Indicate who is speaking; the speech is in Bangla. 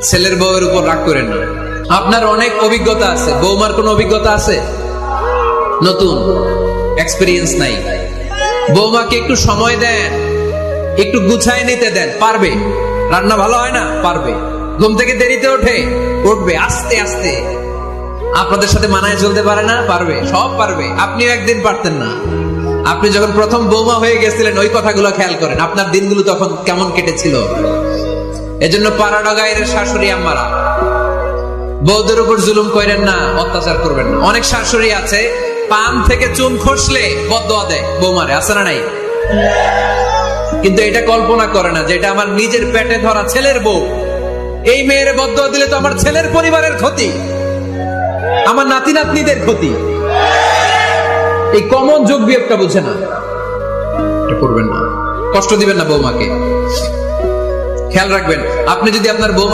Speaker 1: ছেলের বউয়ের উপর রাগ করেন না। আপনার অনেক অভিজ্ঞতা আছে, বৌমার কোন অভিজ্ঞতা আছে? নতুন এক্সপেরিয়েন্স নাই। বৌমাকে একটু সময় দেন, একটু গুছায় নিতে দেন, পারবে। রান্না ভালো হয় না, পারবে। ঘুম থেকে দেরিতে উঠবে আস্তে আস্তে। আপনাদের সাথে মানায় চলতে পারে না, পারবে, সব পারবে। আপনিও একদিন পারতেন না। আপনি যখন প্রথম বৌমা হয়ে গেছিলেন, ওই কথাগুলো খেয়াল করেন, আপনার দিনগুলো তখন কেমন কেটেছিল। এজন্য পাড়া গায়ের শাশুড়ি আম্মারা, বউদের উপর জুলুম করেন না, অত্যাচার করবেন না। অনেক শাশুড়ি আছে পান থেকে চুন খসলে বদদোয়া দেয় বৌমারে, আছে না নাই? কিন্তু এটা কল্পনা করে না যে এটা আমার নিজের পেটে ধরা ছেলের বউ। এই মেয়ের বদদোয়া দিলে তো আমার ছেলের পরিবারের ক্ষতি, আমার নাতি নাতনিদের ক্ষতি। এই কমন যোগ বিয়োগটা বুঝে না, এটা করবেন না। কষ্ট দিবেন না বৌমাকে। খেয়াল রাখবেন, আপনি যদি আপনার বৌমা